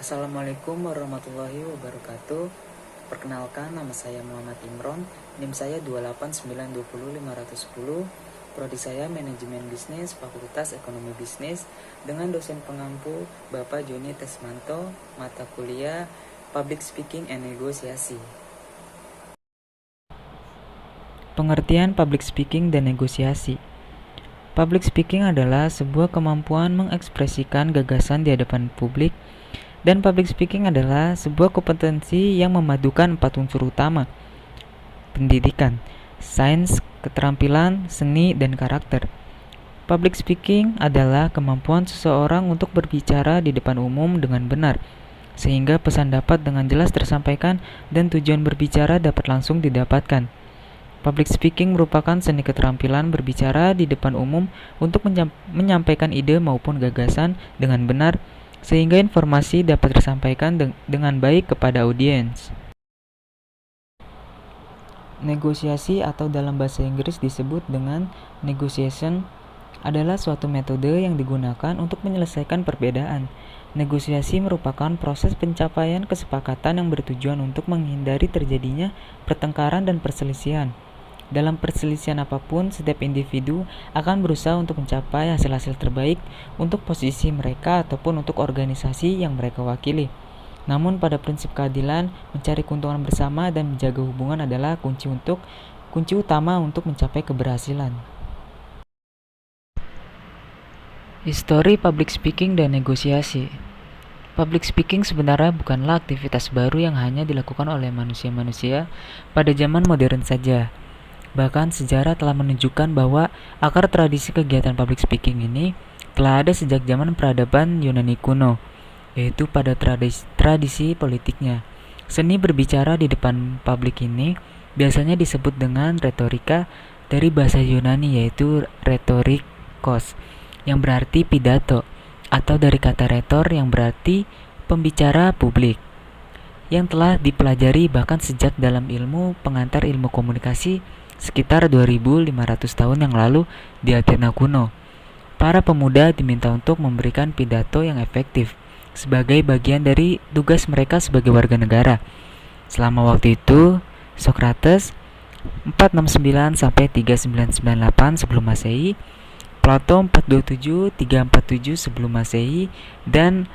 Assalamualaikum warahmatullahi wabarakatuh. Perkenalkan, nama saya Muhammad Imron. NIM saya 289020510. Prodi saya Manajemen Bisnis, Fakultas Ekonomi Bisnis, dengan dosen pengampu Bapak Joni Tesmanto, mata kuliah Public Speaking and Negosiasi. Pengertian public speaking dan negosiasi. Public speaking adalah sebuah kemampuan mengekspresikan gagasan di hadapan publik, dan public speaking adalah sebuah kompetensi yang memadukan 4 unsur utama: pendidikan, sains, keterampilan, seni, dan karakter. Public speaking adalah kemampuan seseorang untuk berbicara di depan umum dengan benar, sehingga pesan dapat dengan jelas tersampaikan dan tujuan berbicara dapat langsung didapatkan. Public speaking merupakan seni keterampilan berbicara di depan umum untuk menyampaikan ide maupun gagasan dengan benar, sehingga informasi dapat tersampaikan dengan baik kepada audiens. Negosiasi, atau dalam bahasa Inggris disebut dengan negotiation, adalah suatu metode yang digunakan untuk menyelesaikan perbedaan. Negosiasi merupakan proses pencapaian kesepakatan yang bertujuan untuk menghindari terjadinya pertengkaran dan perselisihan. Dalam perselisihan apapun, setiap individu akan berusaha untuk mencapai hasil-hasil terbaik untuk posisi mereka ataupun untuk organisasi yang mereka wakili. Namun pada prinsip keadilan, mencari keuntungan bersama dan menjaga hubungan adalah kunci utama untuk mencapai keberhasilan. Histori public speaking dan negosiasi. Public speaking sebenarnya bukanlah aktivitas baru yang hanya dilakukan oleh manusia-manusia pada zaman modern saja. Bahkan sejarah telah menunjukkan bahwa akar tradisi kegiatan public speaking ini telah ada sejak zaman peradaban Yunani kuno, yaitu pada tradisi politiknya. Seni berbicara di depan publik ini biasanya disebut dengan retorika, dari bahasa Yunani yaitu retorikos, yang berarti pidato, atau dari kata retor yang berarti pembicara publik, yang telah dipelajari bahkan sejak dalam ilmu pengantar ilmu komunikasi sekitar 2500 tahun yang lalu di Athena kuno. Para pemuda diminta untuk memberikan pidato yang efektif sebagai bagian dari tugas mereka sebagai warga negara. Selama waktu itu, Socrates 469 sampai 3998 sebelum Masehi, Plato 427-347 sebelum Masehi, dan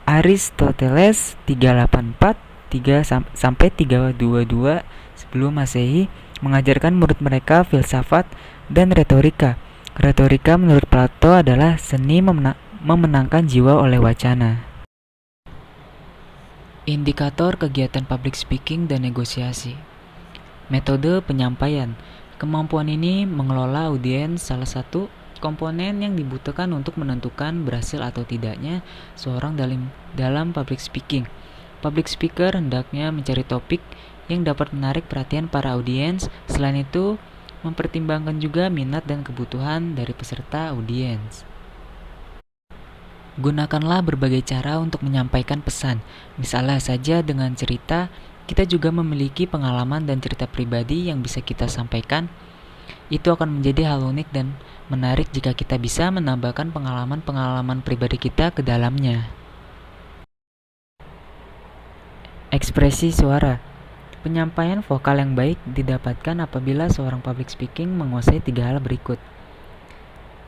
Aristoteles 384 sampai 322 sebelum Masehi mengajarkan murid mereka filsafat dan retorika. Retorika menurut Plato adalah seni memenangkan jiwa oleh wacana. Indikator kegiatan public speaking dan negosiasi. Metode penyampaian. Kemampuan ini mengelola audiens salah satu komponen yang dibutuhkan untuk menentukan berhasil atau tidaknya seorang dalam public speaking. Public speaker hendaknya mencari topik yang dapat menarik perhatian para audiens. Selain itu, mempertimbangkan juga minat dan kebutuhan dari peserta audiens. Gunakanlah berbagai cara untuk menyampaikan pesan. Misalnya saja dengan cerita, kita juga memiliki pengalaman dan cerita pribadi yang bisa kita sampaikan. Itu akan menjadi hal unik dan menarik jika kita bisa menambahkan pengalaman-pengalaman pribadi kita ke dalamnya. Ekspresi suara. Penyampaian vokal yang baik didapatkan apabila seorang public speaking menguasai 3 hal berikut.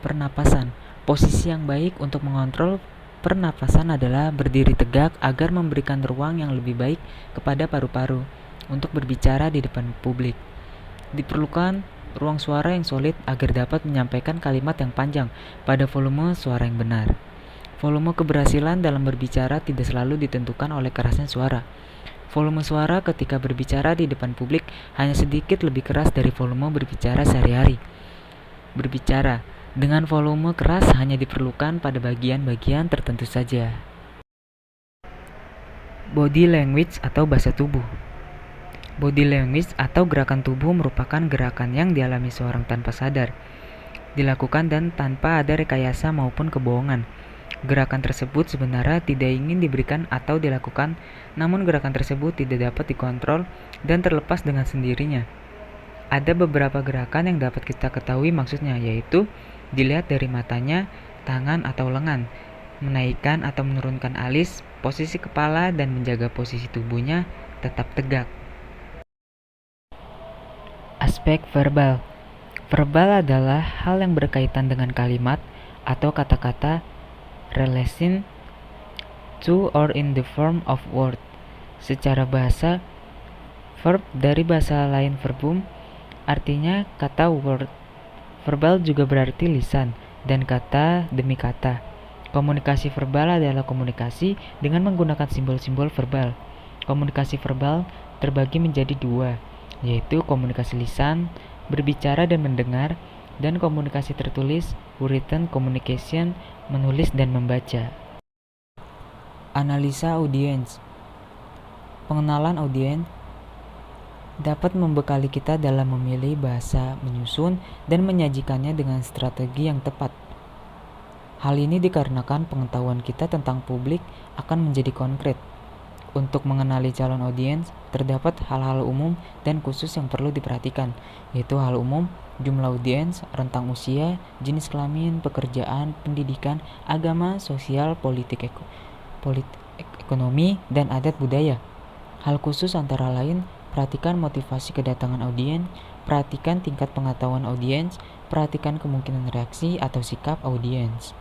Pernapasan. Posisi yang baik untuk mengontrol pernapasan adalah berdiri tegak agar memberikan ruang yang lebih baik kepada paru-paru untuk berbicara di depan publik. Diperlukan ruang suara yang solid agar dapat menyampaikan kalimat yang panjang pada volume suara yang benar. Volume keberhasilan dalam berbicara tidak selalu ditentukan oleh kerasnya suara. Volume suara ketika berbicara di depan publik hanya sedikit lebih keras dari volume berbicara sehari-hari. Berbicara dengan volume keras hanya diperlukan pada bagian-bagian tertentu saja. Body language atau bahasa tubuh. Body language atau gerakan tubuh merupakan gerakan yang dialami seorang tanpa sadar, dilakukan dan tanpa ada rekayasa maupun kebohongan. Gerakan tersebut sebenarnya tidak ingin diberikan atau dilakukan, namun gerakan tersebut tidak dapat dikontrol dan terlepas dengan sendirinya. Ada beberapa gerakan yang dapat kita ketahui maksudnya, yaitu dilihat dari matanya, tangan atau lengan, menaikkan atau menurunkan alis, posisi kepala, dan menjaga posisi tubuhnya tetap tegak. Aspek verbal. Verbal adalah hal yang berkaitan dengan kalimat atau kata-kata relation to or in the form of word. Secara bahasa, verb dari bahasa lain verbum artinya kata word. Verbal juga berarti lisan dan kata demi kata. Komunikasi verbal adalah komunikasi dengan menggunakan simbol-simbol verbal. Komunikasi verbal terbagi menjadi dua, yaitu komunikasi lisan, berbicara dan mendengar, dan komunikasi tertulis, written communication, menulis dan membaca. Analisa audiens. Pengenalan audiens dapat membekali kita dalam memilih bahasa, menyusun, dan menyajikannya dengan strategi yang tepat. Hal ini dikarenakan pengetahuan kita tentang publik akan menjadi konkret. Untuk mengenali calon audiens, terdapat hal-hal umum dan khusus yang perlu diperhatikan, yaitu hal umum, jumlah audiens, rentang usia, jenis kelamin, pekerjaan, pendidikan, agama, sosial, politik, ekonomi, dan adat budaya. Hal khusus antara lain, perhatikan motivasi kedatangan audiens, perhatikan tingkat pengetahuan audiens, perhatikan kemungkinan reaksi atau sikap audiens.